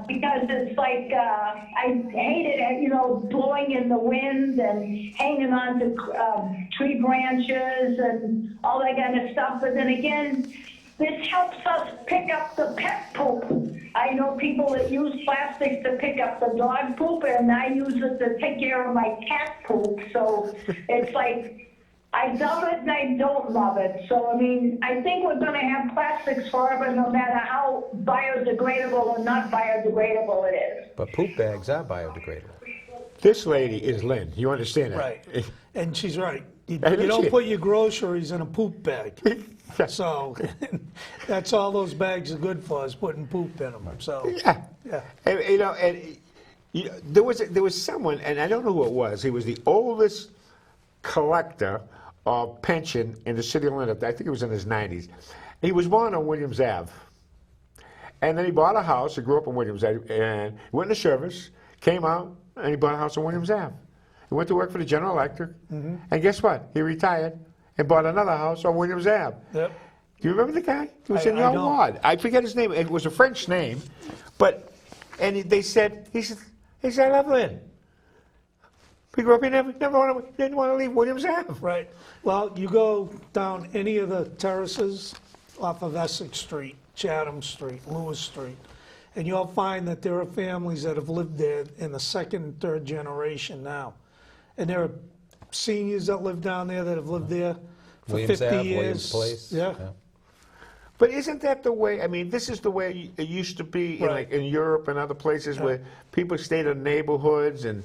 Because it's like, I hate it, you know, blowing in the wind and hanging on to tree branches and all that kind of stuff. But then again, this helps us pick up the pet poop. I know people that use plastics to pick up the dog poop, and I use it to take care of my cat poop. So it's like, I love it and I don't love it. So, I mean, I think we're going to have plastics forever, no matter how biodegradable or not biodegradable it is. But poop bags are biodegradable. This lady is Lynn. You understand that? Right. And she's right. You Hey, don't she- put your groceries in a poop bag. So that's all those bags are good for, is putting poop in them. So, Yeah. yeah. And, you know, there was someone, and I don't know who it was. He was the oldest collector of pension in the city of Lynn. I think it was in his 90s. He was born on Williams Ave. And then he bought a house. He grew up in Williams Ave and went into service, came out, and he bought a house on Williams Ave. He went to work for the General Electric. And guess what? He retired and bought another house on Williams Ave. Yep. Do you remember the guy? He was I in your don't. ward. I forget his name. It was a French name. But, and he said, I love Lynn. He grew up, he didn't want to leave Williams Ave. Right. Well, you go down any of the terraces off of Essex Street, Chatham Street, Lewis Street, and you'll find that there are families that have lived there in the second and third generation now. And there are seniors that live down there that have lived there for Williams 50 Ave, years. Williams Place. Yeah. But isn't that the way, I mean, this is the way it used to be in, Right. like, in Europe and other places where people stayed in neighborhoods and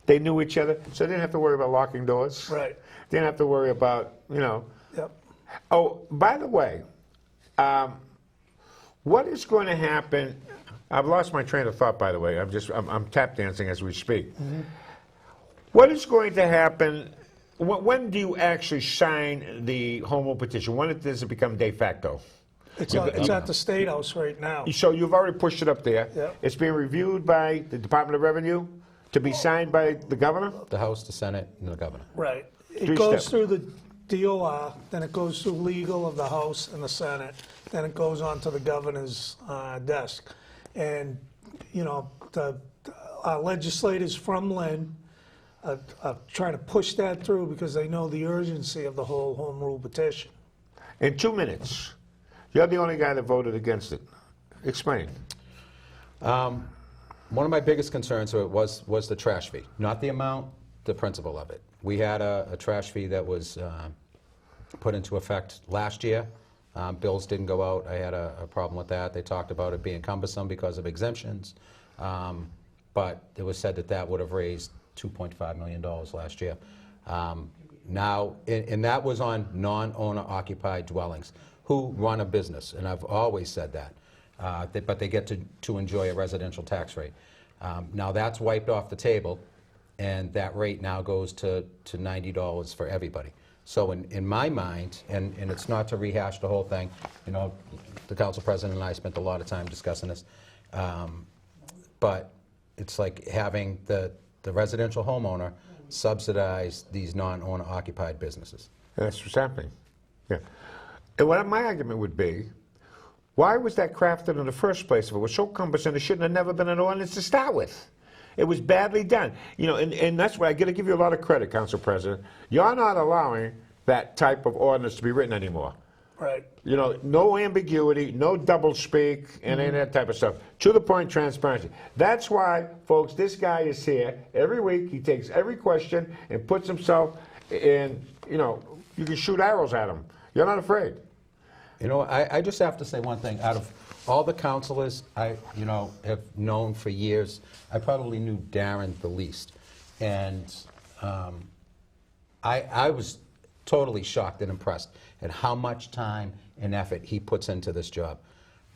they knew each other, so they didn't have to worry about locking doors. Right. They didn't have to worry about, you know. Yep. Oh, by the way, what is going to happen? I've lost my train of thought, by the way. I'm tap dancing as we speak. What is going to happen? When do you actually sign the home rule petition? When does it become de facto? It's at the State House right now. So you've already pushed it up there. Yeah. It's being reviewed by the Department of Revenue to be signed by the governor? The House, the Senate, and the governor. Right. It Three goes step. through the DOR, then it goes through legal of the House and the Senate, then it goes on to the governor's desk. And, you know, the legislators from Lynn are trying to push that through because they know the urgency of the whole home rule petition. In 2 minutes, you're the only guy that voted against it. Explain. One of my biggest concerns was the trash fee, not the amount, the principle of it. We had a trash fee that was put into effect last year. Bills didn't go out. I had a problem with that. They talked about it being cumbersome because of exemptions, but it was said that that would have raised $2.5 million last year. Now, and that was on non-owner occupied dwellings who run a business, and I've always said that. But they get to enjoy a residential tax rate. Now that's wiped off the table, and that rate now goes to $90 for everybody. So in my mind, and it's not to rehash the whole thing, you know, the council president and I spent a lot of time discussing this, but it's like having the residential homeowner subsidize these non-owner occupied businesses. That's what's happening. Yeah. And what my argument would be, why was that crafted in the first place? If it was so cumbersome, it shouldn't have never been an ordinance to start with. It was badly done. You know, and that's why I got to give you a lot of credit, Council President. You're not allowing that type of ordinance to be written anymore. Right. You know, no ambiguity, no double speak, and any of that type of stuff. To the point, transparency. That's why, folks, this guy is here every week. He takes every question and puts himself in, you know, you can shoot arrows at him. You're not afraid. You know, I just have to say one thing. Out of all the councilors I, you know, have known for years, I probably knew Darren the least. And I was totally shocked and impressed at how much time and effort he puts into this job.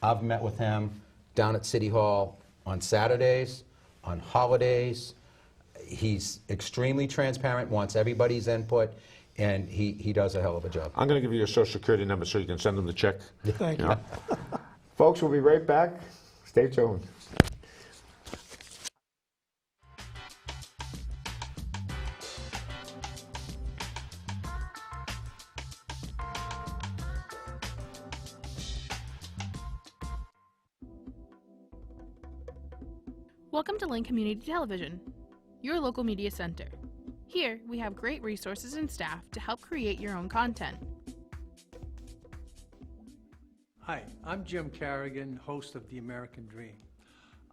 I've met with him down at City Hall on Saturdays, on holidays. He's extremely transparent, wants everybody's input, and he does a hell of a job. I'm going to give you your Social Security number so you can send them the check. Thank you. know. Folks, we'll be right back. Stay tuned. Welcome to Lynn Community Television, your local media center. Here, we have great resources and staff to help create your own content. Hi, I'm Jim Carrigan, host of The American Dream.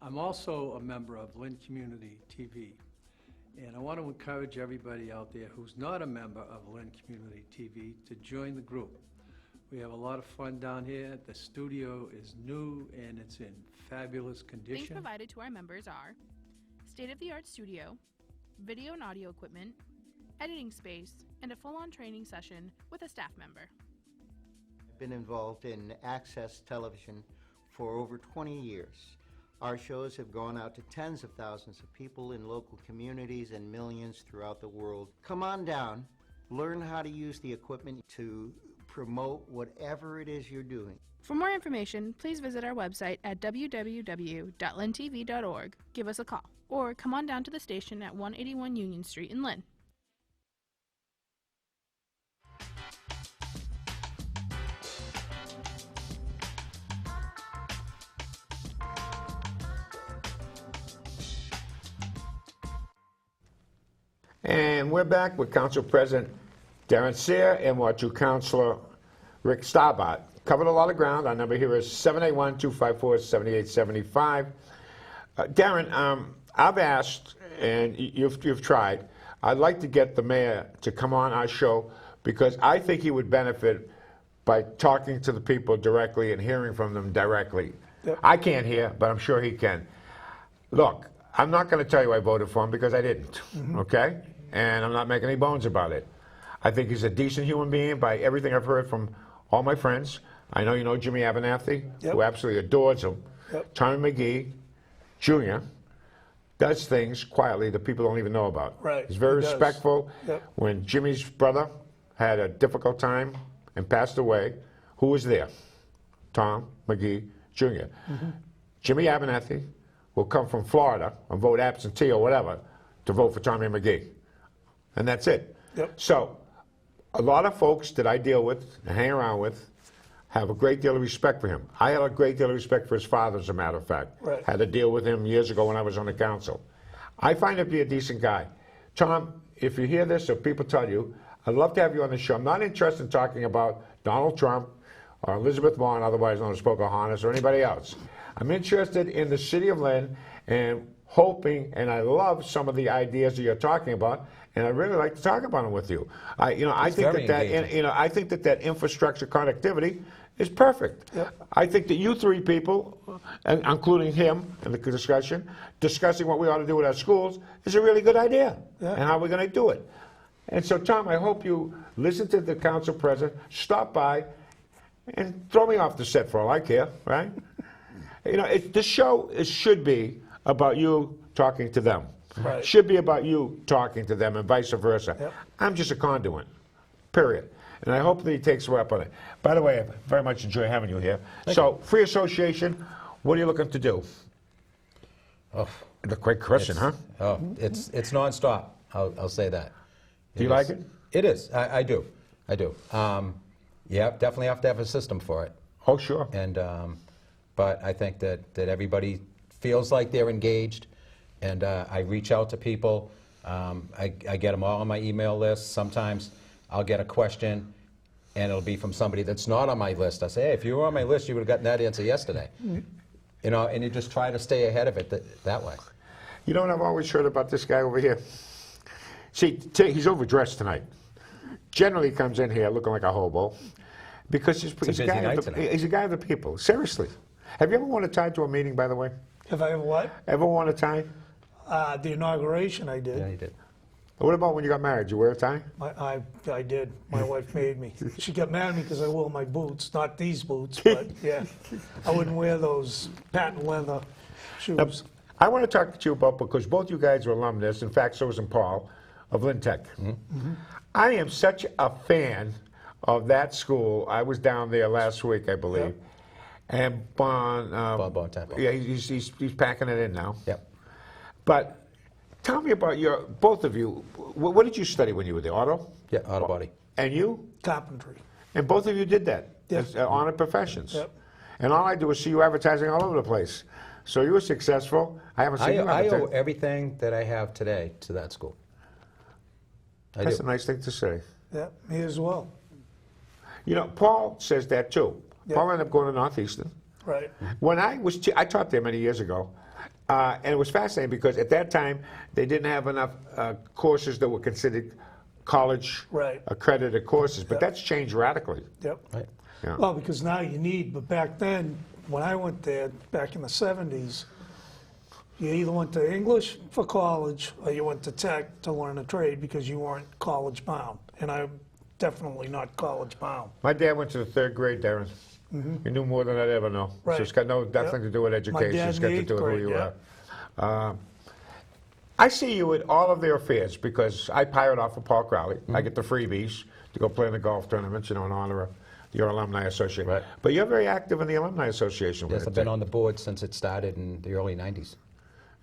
I'm also a member of Lynn Community TV. And I want to encourage everybody out there who's not a member of Lynn Community TV to join the group. We have a lot of fun down here. The studio is new and it's in fabulous Things condition. provided to our members are state-of-the-art studio, video and audio equipment, editing space, and a full-on training session with a staff member. I've been involved in access television for over 20 years. Our shows have gone out to tens of thousands of people in local communities and millions throughout the world. Come on down, learn how to use the equipment to promote whatever it is you're doing. For more information, please visit our website at www.lyntv.org, give us a call, or come on down to the station at 181 Union Street in Lynn. And we're back with Council President Darren Sear and Ward 2 Councilor Rick Starbott. Covered a lot of ground. Our number here is 781-254-7875. Darren, I've asked, and you've tried, I'd like to get the mayor to come on our show because I think he would benefit by talking to the people directly and hearing from them directly. Yep. I can't hear, but I'm sure he can. Look, I'm not going to tell you I voted for him because I didn't, okay? And I'm not making any bones about it. I think he's a decent human being by everything I've heard from all my friends. I know you know Jimmy Abernathy, Yep. who absolutely adores him. Yep. Tommy McGee, Jr., does things quietly that people don't even know about. Right, He's very he does. respectful. Yep. When Jimmy's brother had a difficult time and passed away, who was there? Tom McGee, Jr. Jimmy Abernathy will come from Florida and vote absentee or whatever to vote for Tommy McGee. And that's it. Yep. So a lot of folks that I deal with and hang around with have a great deal of respect for him. I had a great deal of respect for his father, as a matter of fact. Right. Had to deal with him years ago when I was on the council. I find him to be a decent guy. Tom, if you hear this or people tell you, I'd love to have you on the show. I'm not interested in talking about Donald Trump or Elizabeth Warren, otherwise known as Pocahontas, or anybody else. I'm interested in the city of Lynn and hoping, and I love some of the ideas that you're talking about, and I'd really like to talk about them with you. I think very that engaging. I think that infrastructure connectivity is perfect. Yep. I think that you three people, including him in the discussion, discussing what we ought to do with our schools is a really good idea, Yeah. and how we're going to do it. And so, Tom, I hope you listen to the council president, stop by, and throw me off the set for all I care, right? You know, this show should be about you talking to them. Right. Should be about you talking to them and vice versa. Yep. I'm just a conduit. period. And I hope that he takes her up on it. By the way, I very much enjoy having you here. So, free association, what are you looking to do? Oh, The great question, huh? Oh, it's nonstop. I'll say that. Do you like it? It is. I do. I do. Yeah, definitely have to have a system for it. Oh, sure. And but I think that everybody feels like they're engaged, and I reach out to people. I get them all on my email list. Sometimes I'll get a question, and it'll be from somebody that's not on my list. I say, hey, if you were on my list, you would have gotten that answer yesterday. You know, and you just try to stay ahead of it that way. You know what I've always heard about this guy over here? See, he's overdressed tonight. Generally comes in here looking like a hobo because he's busy night tonight. He's a guy of the people. Seriously. Have you ever worn a tie to a meeting, by the way? Have I ever what? Ever worn a tie? The inauguration I did. Yeah, you did. What about when you got married? You wear a tie? I did. My wife made me. She got mad at me because I wore my boots. Not these boots, but yeah. I wouldn't wear those patent leather shoes. Now, I want to talk to you about, because both you guys are alumnus, in fact, so is Paul, of Lynn Tech. I am such a fan of that school. I was down there last week, I believe. Yep. And Bon, Bontempo. yeah, he's packing it in now. Yep. But tell me about both of you. What did you study when you were there? Auto? Yeah, auto body. And you? Carpentry. And both of you did that Yep. as honored professions. Yep. And all I do is see you advertising all over the place. So you were successful. I haven't seen you I owe advertise. everything that I have today to that school. I That's do. a nice thing to say. Yeah, me as well. You know, Paul says that too. Yep. Paul ended up going to Northeastern. Right. When I taught there many years ago, and it was fascinating because at that time they didn't have enough courses that were considered college Right. accredited courses, but that's changed radically. Yep. Right. Yeah. Well, because now you need, but back then, when I went there, back in the 70s, you either went to English for college or you went to tech to learn a trade because you weren't college bound. And I'm definitely not college bound. My dad went to the third grade, Darren. He knew more than I'd ever know. Right. So it's got nothing to do with education. dad It's in got the to eighth do with who grade, you yeah. are. I see you at all of their affairs because I pirate off of Paul Crowley. I get the freebies to go play in the golf tournaments, in honor of your alumni association. Right. But you're very active in the alumni association. Yes, with I've it, been on the board since it started in the early 90s.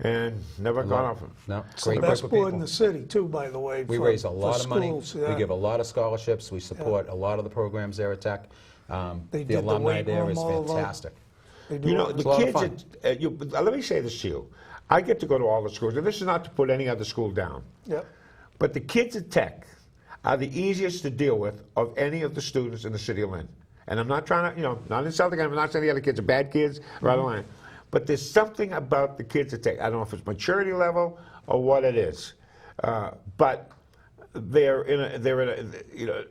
and never gone off. No, It's the great best group of board in people. the city, too, by the way. We for- raise a for lot of money. schools, We yeah. give a lot of scholarships. We support a lot of the programs there at Tech. They The did the alumni weight there room is all over. fantastic. They do You know, all- the a lot of kids, let me say this to you. I get to go to all the schools, and this is not to put any other school down, Yep. but the kids at Tech are the easiest to deal with of any of the students in the city of Lynn. And I'm not trying to, not insulting them, I'm not saying the other kids are bad kids, right on line. But there's something about the kids at Tech. I don't know if it's maturity level or what it is. But they're in a,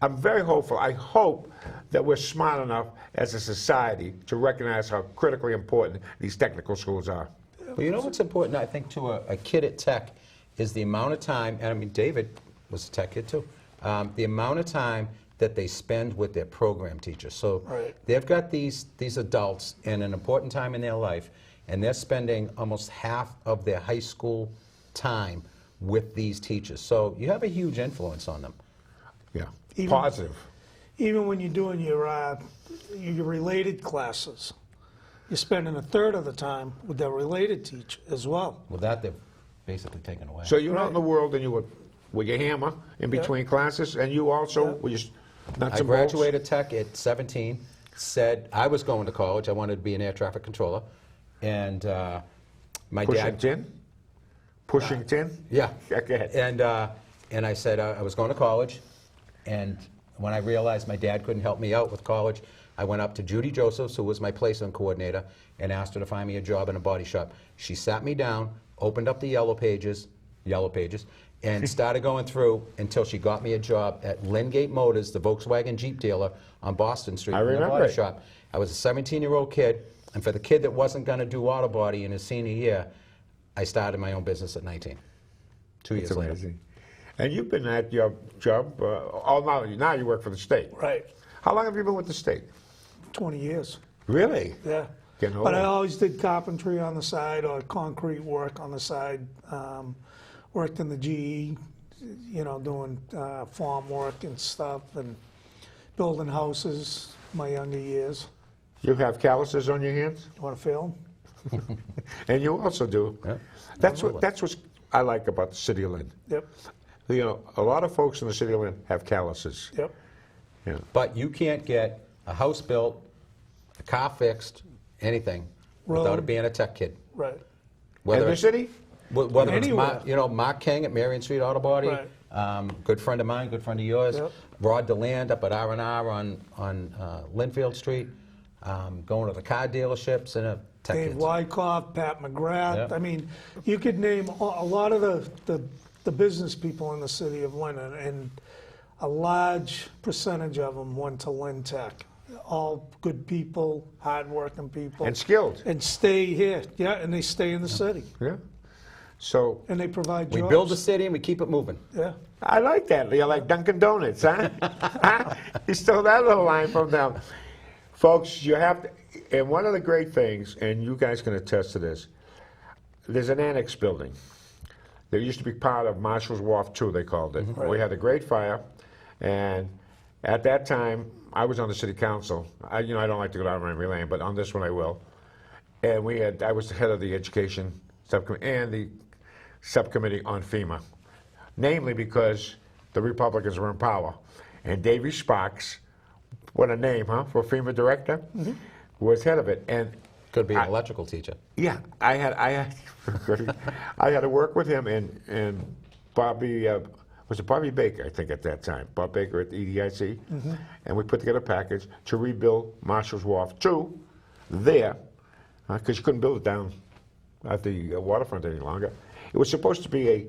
I'm very hopeful. I hope that we're smart enough as a society to recognize how critically important these technical schools are. Well, you know what's important, I think, to a kid at Tech is the amount of time, and I mean, David was a Tech kid too, the amount of time that they spend with their program teachers. So Right. they've got these adults in an important time in their life, and they're spending almost half of their high school time with these teachers. So you have a huge influence on them. Yeah, Even- positive. Even when you're doing your related classes, you're spending a third of the time with their related teacher as well. With that, they've basically taken away. So you're out Right. in the world and you would, with your hammer in between classes, and you also, Yeah. were you nuts I and bolts? graduated Tech at 17, said I was going to college. I wanted to be an air traffic controller. And my Pushing dad... tin? Pushing tin? Yeah. Yeah, go ahead. And I said I was going to college. And when I realized my dad couldn't help me out with college, I went up to Judy Josephs, who was my placement coordinator, and asked her to find me a job in a body shop. She sat me down, opened up the yellow pages, and started going through until she got me a job at Lingate Motors, the Volkswagen Jeep dealer on Boston Street I in the remember body it. shop. I was a 17-year-old kid, and for the kid that wasn't going to do auto body in his senior year, I started my own business at 19, 2 years It's later. amazing. And you've been at your job, now you work for the state. Right. How long have you been with the state? 20 years. Really? Yeah. Getting But I old. always did carpentry on the side or concrete work on the side. Worked in the GE you know, doing farm work and stuff and building houses my younger years. You have calluses on your hands? You want to feel them? And you also do. Yeah. That's what I like about the city of Lynn. Yep, You know, a lot of folks in the city of Lynn have calluses. yep. Yeah. But you can't get a house built, a car fixed, anything, without Road. it being a tech kid. Right. In the it's- city? Whether it's Anywhere. Mark King at Marion Street Auto Body, Right. good friend of mine, good friend of yours, Yep. Rod DeLand up at R&R on Linfield Street, going to the car dealerships and tech Dave kids. Wyckoff, Pat McGrath. Yeah. I mean, you could name a lot of the business people in the city of Lynn, and a large percentage of them went to Lynn Tech. All good people, hardworking people. And skilled. And stay here, yeah, and they stay in the city, Yeah. So and they provide We jobs. build the city and we keep it moving. Yeah, I like that. You're like Dunkin' Donuts, huh? You stole that little line from them. Folks, you have to, and one of the great things, and you guys can attest to this, there's an annex building. There used to be part of Marshall's Wharf 2, they called it. We had a great fire, and at that time, I was on the city council. I don't like to go down memory lane, but on this one I will. And I was the head of the education subcommittee and the subcommittee on FEMA, namely because the Republicans were in power. And Davy Sparks, what a name, huh, for a FEMA director, was head of it. And Could be an electrical teacher. yeah, I had I had to work with him and Bobby was it Bobby Baker, I think at that time, Bob Baker at the EDIC, and we put together a package to rebuild Marshall's Wharf 2 there, because you couldn't build it down at the waterfront any longer. It was supposed to be a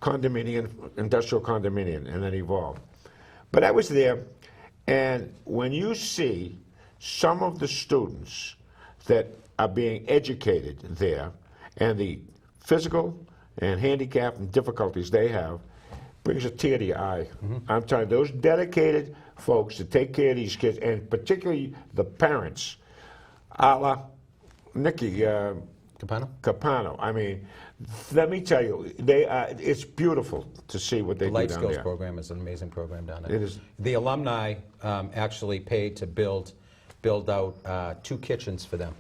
condominium, industrial condominium, and then evolved. But I was there, and when you see some of the students that are being educated there, and the physical and handicap and difficulties they have, brings a tear to your eye. I'm telling you, those dedicated folks to take care of these kids, and particularly the parents, a la Nikki Capano. I mean, let me tell you, it's beautiful to see what they The do Life down Skills there. program is an amazing program down there. It is. The alumni actually paid to build out 2 kitchens for them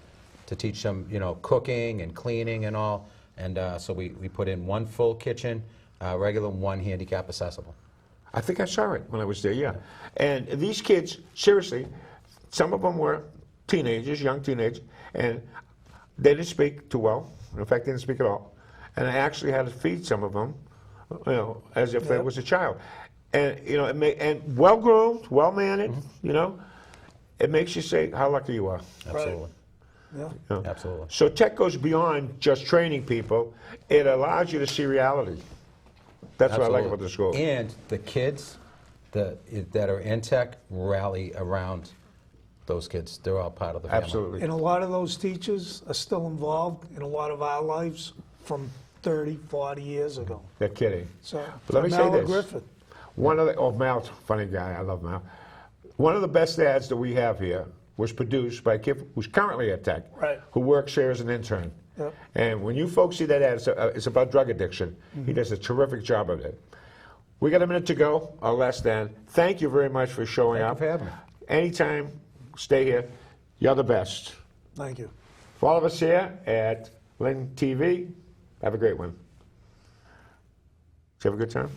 to teach them, cooking and cleaning and all. And so we put in 1 full kitchen, regular, 1 handicap accessible. I think I saw it when I was there, yeah. And these kids, seriously, some of them were teenagers, young teenagers, and they didn't speak too well. In fact, they didn't speak at all. And I actually had to feed some of them, as if it was a child. And, and well-groomed, well-mannered, it makes you say how lucky you are. Absolutely. yeah. Absolutely. So tech goes beyond just training people. It allows you to see reality. That's what I like about the school. And the kids that are in tech rally around those kids. They're all part of the family. Absolutely. And a lot of those teachers are still involved in a lot of our lives from 30, 40 years ago. They're kidding. So, But let me say Mel this. Griffith. Mal's a funny guy. I love Mal. One of the best ads that we have here was produced by a kid who's currently at Tech, Right. who works here as an intern. Yep. And when you folks see that ad, it's about drug addiction. He does a terrific job of it. We got a minute to go, or less than. Thank you very much for showing Thank you up. for having me. Anytime, stay here. You're the best. Thank you. For all of us here at Lynn TV, have a great one. Did you have a good time?